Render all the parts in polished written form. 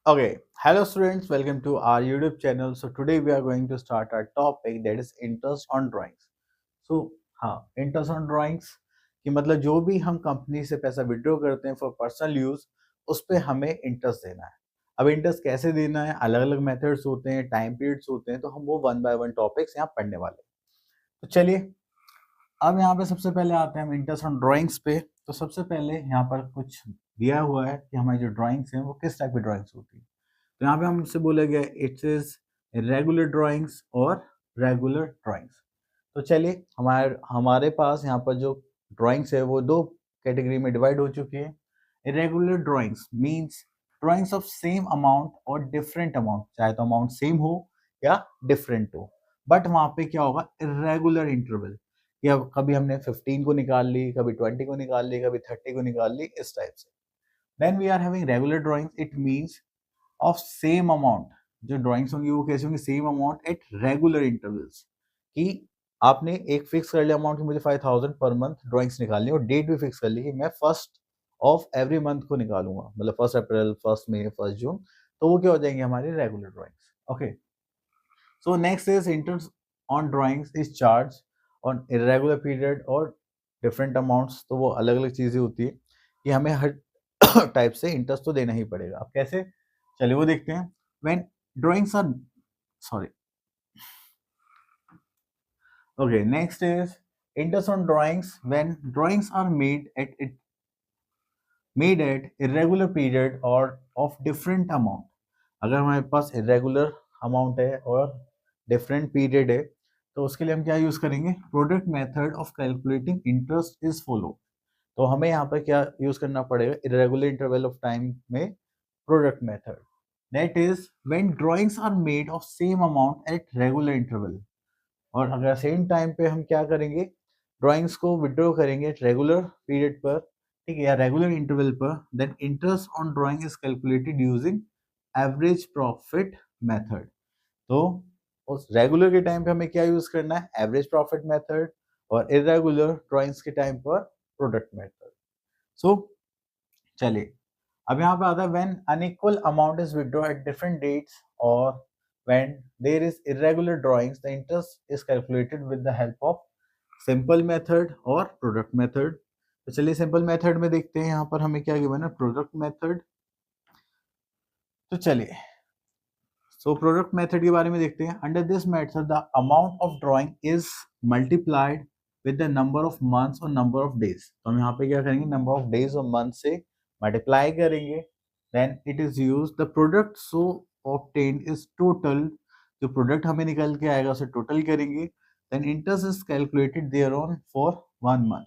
Okay, hello students, welcome to our YouTube channel. So today we are going to start our topic that is interest on drawings. So हाँ, interest on drawings कि मतलब जो भी हम company से पैसा withdraw करते हैं फॉर पर्सनल यूज उस पे हमें इंटरेस्ट देना है। अब इंटरेस्ट कैसे देना है, अलग अलग मेथड्स होते हैं, टाइम पीरियड्स होते हैं, तो हम वो वन बाय वन टॉपिक्स यहाँ पढ़ने वाले हैं। तो चलिए अब यहाँ पे सबसे पहले आते हैं हम इंटरेस्ट ऑन ड्राइंग्स पे। तो सबसे पहले यहाँ पर कुछ दिया हुआ है कि हमारी जो ड्राइंग्स हैं वो किस टाइप की ड्राइंग्स होती है। तो यहाँ पे हमसे बोला गया इट इज रेगुलर ड्राइंग्स और रेगुलर ड्राइंग्स। तो चलिए हमारे हमारे पास यहाँ पर जो ड्राइंग्स है वो दो कैटेगरी में डिवाइड हो चुकी है। Irregular drawings means drawings of same amount और डिफरेंट अमाउंट, चाहे तो अमाउंट सेम हो या डिफरेंट हो, बट वहां पे क्या होगा, इरेगुलर इंटरवल, या कभी हमने 15 को निकाल ली, कभी 20 को निकाल ली, कभी 30 को निकाल ली, इस टाइप से। Then we are having regular drawings, it means of same amount. जो ड्राइंग्स होंगी वो कैसे होंगी, same amount at regular intervals, कि आपने एक फिक्स कर लिया अमाउंट कि मुझे 5000 पर मंथ ड्राइंग्स निकालनी है और डेट भी फिक्स कर ली कि मैं फर्स्ट ऑफ एवरी मंथ को निकालूंगा, मतलब 1 अप्रैल, 1 मई, 1 जून। तो वो क्या हो जाएंगे, हमारी regular drawings. Okay, so next is interest on drawings is charge on irregular period और डिफरेंट अमाउंट्स। तो वो अलग अलग चीजें होती है कि हमें हर टाइप से इंटरेस्ट तो देना ही पड़ेगा। अब कैसे, चलिए वो देखते हैं। When drawings are sorry okay, next is interest on drawings when drawings are made at irregular period or of different amount। अगर हमारे पास irregular amount है और different period है तो उसके लिए हम क्या यूज करेंगे, product method of calculating interest is follow. तो हमें यहाँ पर क्या यूज करना पड़ेगा, irregular interval of time में product method, that is when drawings are made of same amount at regular interval। और अगर सेम टाइम पे हम क्या करेंगे, ड्राइंग्स को विड्रॉ करेंगे रेगुलर पीरियड पर, ठीक है, या रेगुलर इंटरवल पर, then interest on drawing is calculated using average profit method. तो उस रेगुलर के टाइम पे हमें क्या यूज करना है, एवरेज प्रॉफिट मेथड, और इरेगुलर ड्राइंग्स के टाइम पर प्रोडक्ट मेथड। सो चलिए अब यहाँ पे आता है when unequal amount is withdraw at different dates और when there is irregular drawings the interest is calculated with the help of simple method और प्रोडक्ट मेथड। तो चलिए सिंपल मेथड में देखते हैं, यहाँ पर हमें क्या गिवन है, प्रोडक्ट मेथड। तो चलिए सो प्रोडक्ट मेथड के बारे में देखते हैं। Under this method the amount of drawing is multiplied with the number of months और नंबर ऑफ डेज। तो हम यहाँ पे क्या करेंगे, नंबर ऑफ डेज और मंथ से मल्टीप्लाई करेंगे, then it is use the product so obtained is total. जो प्रोडक्ट हमें निकल के आएगा उसे टोटल करेंगे, then interest is calculated thereon for 1 month.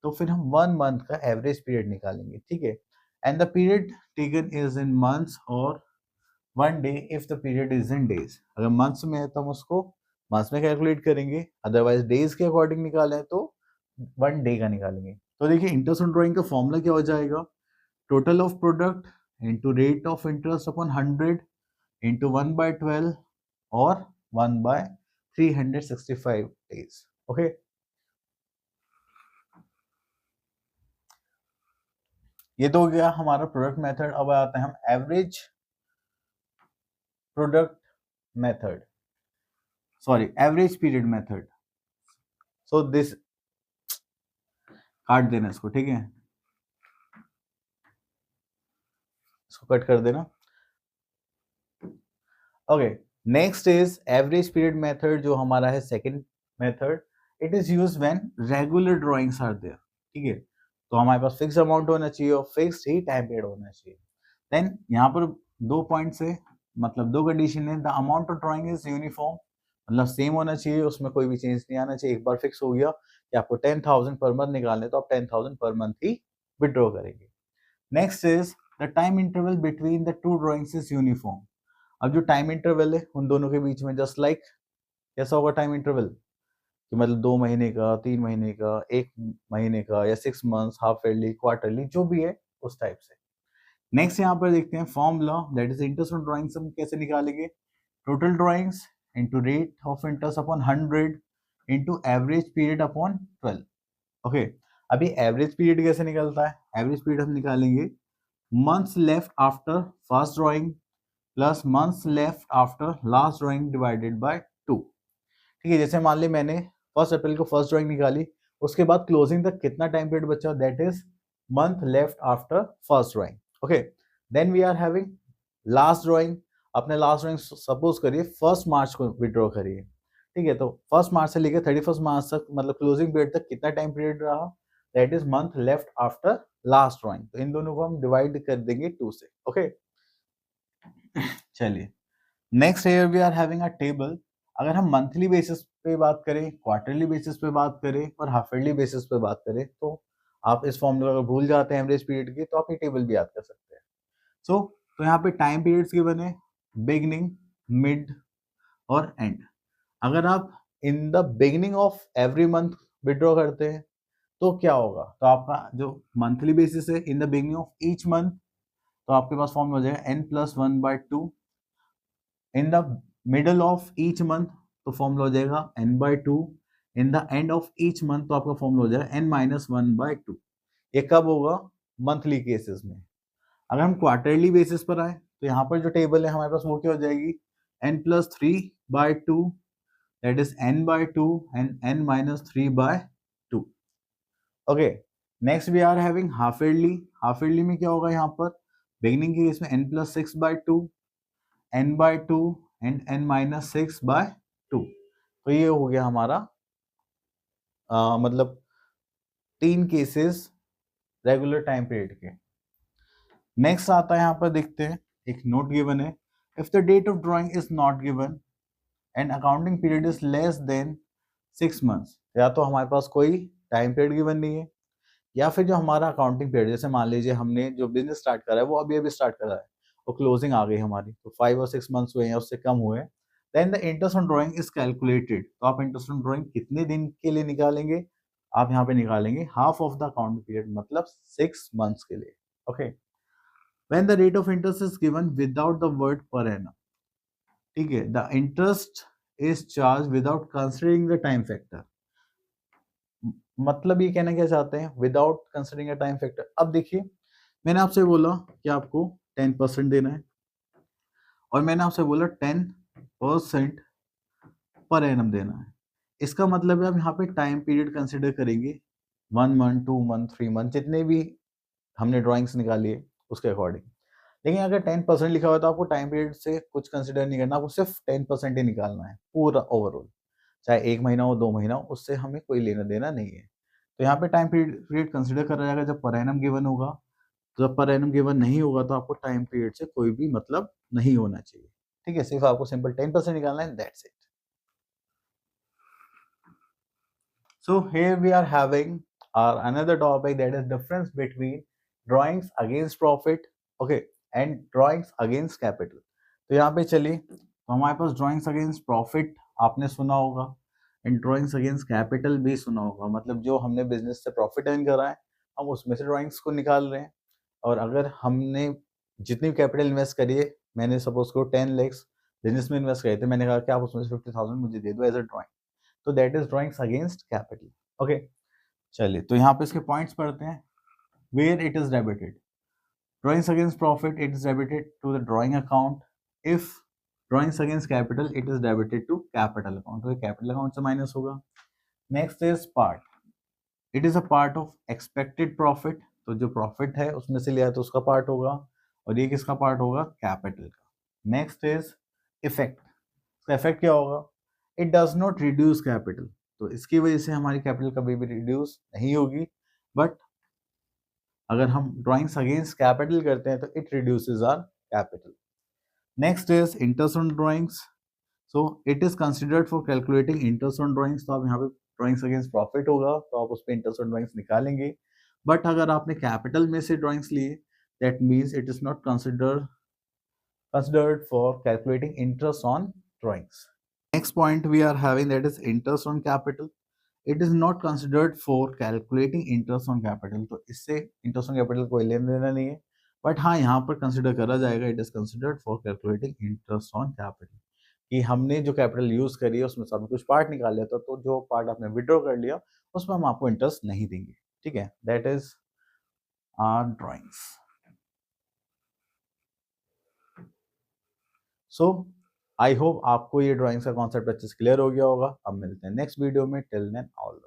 तो फिर हम 1 मंथ का एवरेज पीरियड निकालेंगे, ठीक है, and the period taken is in months और 1 day if the period is in days. अगर मंथ्स में है तो हम उसको मंथ्स में कैलकुलेट करेंगे, अदरवाइज डेज के अकॉर्डिंग निकालें तो 1 डे का निकालेंगे। तो देखिए इंटरेस्ट ऑन ड्राइंग का फॉर्मूला क्या हो जाएगा, total of product into rate of interest upon 100 into 1/12 और 1/365 डेज। ओके, ये तो हो गया हमारा प्रोडक्ट मेथड। अब आते हैं हम average product method, sorry average period method. So this, काट देना इसको, ठीक है, इसको कट कर देना। Okay, next is average period method, जो हमारा है second method. It is use when regular drawings are there, ठीक है, तो हमारे पास फिक्स अमाउंट होना चाहिए और फिक्स ही टाइम पीरियड होना चाहिए। देन यहाँ पर दो पॉइंट्स है, मतलब दो कंडीशन है, the amount of drawing is uniform, मतलब सेम होना चाहिए, उसमें कोई भी चेंज नहीं आना चाहिए। एक बार फिक्स हो गया कि आपको 10,000 पर मंथ निकालने, तो आप 10,000 पर मंथ ही विड्रॉ करेंगे। Next is the time interval between the two drawings is uniform. अब जो टाइम इंटरवल है उन दोनों के बीच में जस्ट लाइक कैसा होगा टाइम इंटरवल, कि मतलब 2 महीने का, 3 महीने का, 1 महीने का, या 6 मंथ्स, हाफ ईयरली, क्वार्टरली, जो भी है उस टाइप से। नेक्स्ट यहाँ पर देखते हैं formula, that is interest on drawings हम कैसे निकालेंगे, total drawings into rate of interest upon 100 into average period upon 12। Okay, अभी एवरेज पीरियड कैसे निकलता है, एवरेज पीरियड हम निकालेंगे months left after first drawing plus months left after last drawing divided by 2। ठीक है, जैसे मान ली मैंने 1 अप्रैल को फर्स्ट ड्राइंग निकाली, उसके बाद क्लोजिंग तक कितना टाइम पीरियड बचा, that is month left after first drawing. Okay, then we are having last drawing. अपने लास्ट ड्राइंग सपोज करिए 1 मार्च को विड्रॉ करिए। ठीक है, तो 1 मार्च से लेकर 31 मार्च तक मतलब क्लोजिंग पीरियड तक कितना टाइम पीरियड रहा, that is month left after last drawing. तो इन दोनों को हम डिवाइड कर देंगे 2 से। ओके, चलिए next here we are having a table. अगर हम मंथली बेसिस पे बात करें, क्वार्टरली बेसिस पे बात करें और हाफ ईयरली बेसिस पे बात करें, तो आप इस फॉर्मूला अगर भूल जाते हैं एवरेज पीरियड की, तो आप ये टेबल भी याद कर सकते हैं। सो तो यहाँ पे टाइम पीरियड्स गिवन है, बिगनिंग, मिड और एंड। अगर आप in the beginning of every month withdraw करते हैं तो क्या होगा, तो आपका जो मंथली बेसिस है in the beginning of each month, तो आपके पास फॉर्म हो जाएगा n+1/2। In the middle of each month तो फॉर्मूला हो जाएगा n/2। In the end of each month तो आपका फॉर्मूला हो जाएगा n-1/2। ये कब होगा, मंथली केसेस में। अगर हम क्वार्टरली बेसिस पर आए तो यहाँ पर जो टेबल है हमारे पास वो क्या हो जाएगी, n+3/2, that is n/2 and n-3/2। Okay, next we are having half yearly. Half yearly में क्या होगा, यहाँ पर बिगिनिंग के केस में n+6/2, n/2 एंड n-6/2। तो ये हो गया हमारा मतलब 3 केसेस रेगुलर टाइम पीरियड के। नेक्स्ट आता है, यहाँ पर देखते हैं एक नोट गिवन है, if the date of drawing is not given and accounting period is less than 6 months. या तो हमारे पास कोई टाइम पीरियड गिवन नहीं है, या फिर जो हमारा अकाउंटिंग पीरियड, जैसे मान लीजिए हमने जो बिजनेस स्टार्ट करा है वो अभी अभी स्टार्ट करा है और क्लोजिंग आ गई हमारी, तो 5 और 6 मंथ्स हुए या उससे कम हुए, then the interest on drawing is calculated. तो आप इंटरेस्ट ऑन ड्राइंग कितने दिन के लिए निकालेंगे, आप यहाँ पे निकालेंगे half of the accounting period, मतलब 6 मंथ्स के लिए। Okay, when the rate of interest is given without the word per annum. ठीक है, the interest is charge without considering the time factor. मतलब ये कहना क्या चाहते हैं, without considering a time factor. अब देखिए, मैंने आपसे बोला कि आपको 10% देना है और मैंने आपसे बोला 10% पर एनम देना है। इसका मतलब है आप यहाँ पे टाइम पीरियड कंसिडर करेंगे 1 मंथ, 2 मंथ, 3 मंथ, जितने भी हमने ड्राइंग्स निकाली है उसके अकॉर्डिंग। लेकिन अगर 10% लिखा हुआ है तो आपको टाइम पीरियड से कुछ कंसिडर नहीं करना, आपको सिर्फ 10% ही निकालना है पूरा ओवरऑल, चाहे 1 महीना हो 2 महीना हो, उससे हमें कोई लेना देना नहीं है। तो यहाँ पे टाइम पीरियड कंसिडर करा जाएगा जब पर एनम गिवन होगा। तो जब पर एनम गिवन नहीं होगा तो आपको टाइम पीरियड से कोई भी मतलब नहीं होना चाहिए। ठीक है, सिर्फ आपको सिंपल 10% निकालना है, that's it. So here we are having our another topic, that is difference between drawings against profit, okay, and drawings against capital। तो यहाँ पे चलिए, तो हमारे पास drawings against profit आपने सुना होगा and drawings against capital भी सुना होगा। मतलब जो हमने बिजनेस से प्रॉफिट अर्न करा है हम उसमें से ड्राइंग्स को निकाल रहे हैं, और अगर हमने जितनी कैपिटल इन्वेस्ट करी है, मैंने सपोज को 10 lakhs बिजनेस में इन्वेस्ट करे थे, मैंने कहा कि आप उसमें से 50,000 मुझे दे दो एज अ ड्राइंग, तो that is drawings against capital. Okay, चलिए तो यहाँ पे इसके पॉइंट्स पढ़ते हैं। Where it is debited, drawings against profit it is debited to the drawing account. If drawings against capital it is debited to capital account, तो capital account से minus होगा। Next is part, it is a part of expected profit, तो जो profit है उसमें से लिया तो उसका पार्ट होगा, और ये किसका पार्ट होगा, कैपिटल का। नेक्स्ट इज इफेक्ट, इसका इफेक्ट क्या होगा, it does not reduce capital, तो इसकी वजह से हमारी कैपिटल कभी भी रिड्यूस नहीं होगी, बट अगर हम ड्राइंग्स अगेंस्ट कैपिटल करते हैं तो it reduces our capital. Next is interest on drawings, so it is considered for calculating interest on drawings. तो आप यहाँ पे ड्राइंग्स अगेंस्ट प्रॉफिट होगा तो आप उस पर इंटरेस्ट ऑन ड्राइंग्स निकालेंगे, बट अगर आपने कैपिटल में से ड्राइंग्स लिए that means it is not considered for calculating interest on drawings. Next point we are having, that is interest on capital. It is not considered for calculating interest on capital, तो इससे interest on capital कोई लेना देना नहीं है, but हाँ यहाँ पर कंसिडर करा जाएगा, it is considered for calculating interest on capital, कि हमने जो कैपिटल यूज करी है उसमें से आपने कुछ पार्ट निकाल लिया था, तो जो पार्ट आपने विड्रॉ कर लिया उसमें हम आपको इंटरेस्ट नहीं देंगे। ठीक है, that is our drawings. So I hope आपको ये ड्राइंग्स का कॉन्सेप्ट अच्छे से क्लियर हो गया होगा। अब मिलते हैं नेक्स्ट वीडियो में, टिल देन ऑल